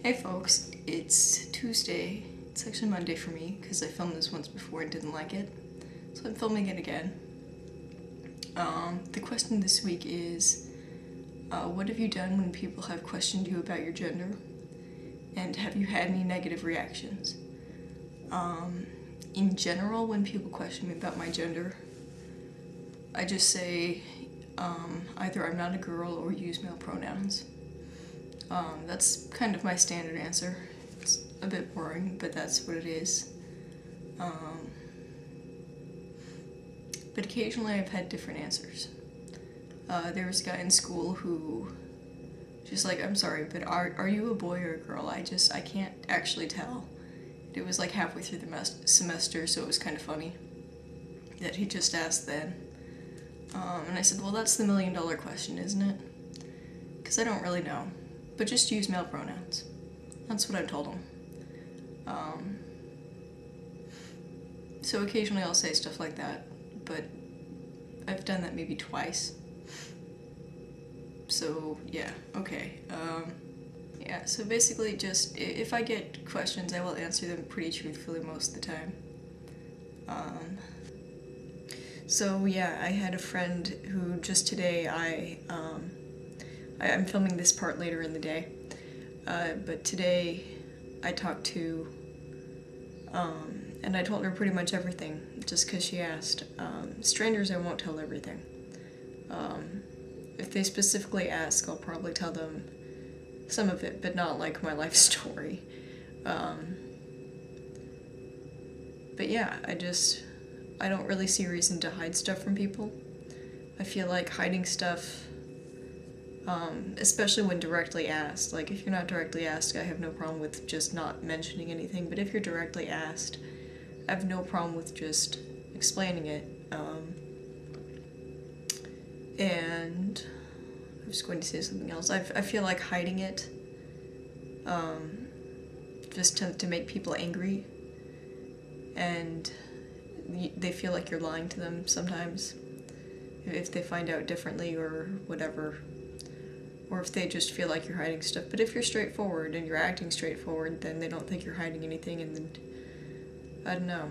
Hey folks, it's Tuesday. It's actually Monday for me because I filmed this once before and didn't like it, so I'm filming it again. The question this week is, what have you done when people have questioned you about your gender? And have you had any negative reactions? In general, when people question me about my gender, I just say either I'm not a girl or use male pronouns. That's kind of my standard answer. It's a bit boring, but that's what it is. But occasionally I've had different answers. There was a guy in school who just like, I'm sorry, but are you a boy or a girl? I can't actually tell. It was like halfway through the semester, so it was kind of funny that he just asked then. And I said, well, that's the $1 million question, isn't it? Because I don't really know. But just use male pronouns. That's what I've told him. So occasionally I'll say stuff like that, but I've done that maybe twice. So yeah, okay. Yeah, so basically just, if I get questions, I will answer them pretty truthfully most of the time. So yeah, I had a friend who just today, I'm filming this part later in the day, but today I talked to, and I told her pretty much everything, just because she asked. Strangers, I won't tell everything. If they specifically ask, I'll probably tell them some of it, but not like my life story. But yeah, I don't really see a reason to hide stuff from people. I feel like hiding stuff, especially when directly asked. Like, if you're not directly asked, I have no problem with just not mentioning anything, but if you're directly asked, I have no problem with just explaining it. And I was going to say something else. I feel like hiding it just tends to make people angry, and they feel like you're lying to them sometimes if they find out differently or whatever, or if they just feel like you're hiding stuff. But if you're straightforward and you're acting straightforward, then they don't think you're hiding anything, and then, I don't know.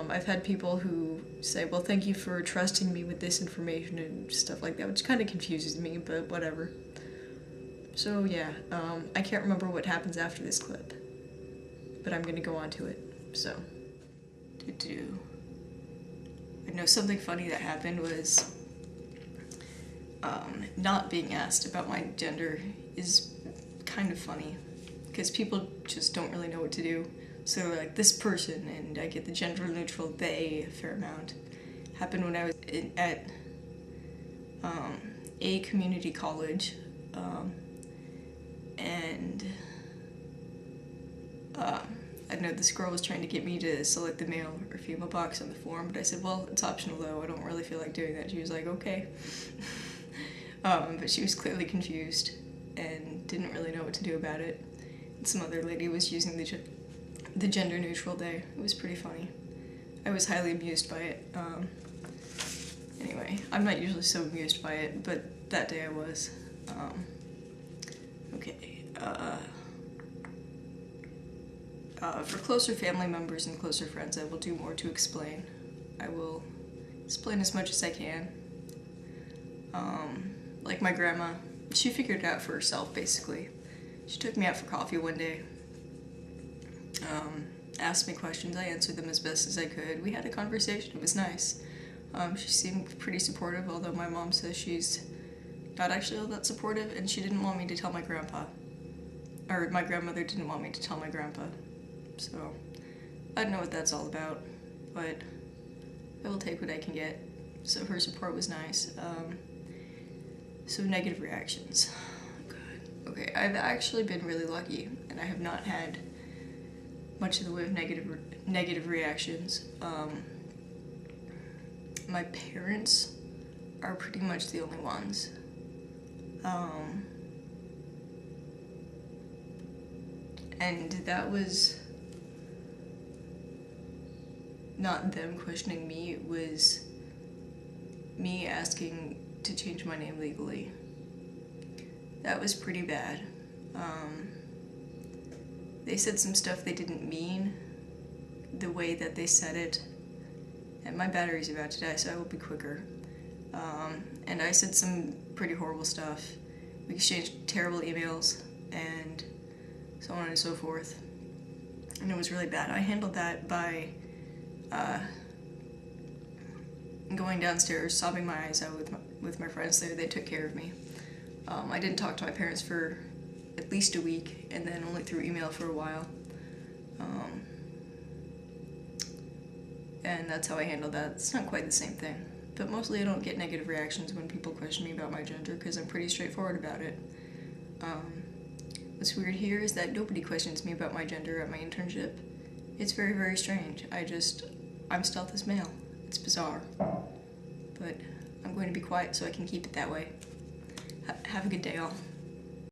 I've had people who say, well, thank you for trusting me with this information and stuff like that, which kind of confuses me, but whatever. So yeah, I can't remember what happens after this clip, but I'm gonna go on to it, so. I know something funny that happened was, not being asked about my gender is kind of funny, because people just don't really know what to do. So like, this person, and I get the gender neutral they a fair amount, happened when I was at a community college, and I know this girl was trying to get me to select the male or female box on the form, but I said, well, it's optional though, I don't really feel like doing that. She was like, okay. But she was clearly confused and didn't really know what to do about it. And some other lady was using the gender neutral they. It was pretty funny. I was highly amused by it. Anyway, I'm not usually so amused by it, but that day I was. Okay. For closer family members and closer friends, I will do more to explain. I will explain as much as I can. Like my grandma, she figured it out for herself, basically. She took me out for coffee one day, asked me questions, I answered them as best as I could. We had a conversation, it was nice. She seemed pretty supportive, although my mom says she's not actually all that supportive, and she didn't want me to tell my grandpa. Or my grandmother didn't want me to tell my grandpa. So, I don't know what that's all about, but I will take what I can get. So her support was nice. So negative reactions. God. Okay, I've actually been really lucky, and I have not had much of the way of negative reactions. My parents are pretty much the only ones. And that was not them questioning me, it was me asking to change my name legally. That was pretty bad. they said some stuff they didn't mean the way that they said it. And my battery's about to die, so I will be quicker. And I said some pretty horrible stuff. We exchanged terrible emails and so on and so forth. And it was really bad. I handled that by going downstairs, sobbing my eyes out with my friends there. They took care of me. I didn't talk to my parents for at least a week, and then only through email for a while. And that's how I handled that. It's not quite the same thing. But mostly I don't get negative reactions when people question me about my gender, because I'm pretty straightforward about it. What's weird here is that nobody questions me about my gender at my internship. It's very, very strange. I'm stealth as male. It's bizarre. But I'm going to be quiet so I can keep it that way. Have a good day, all.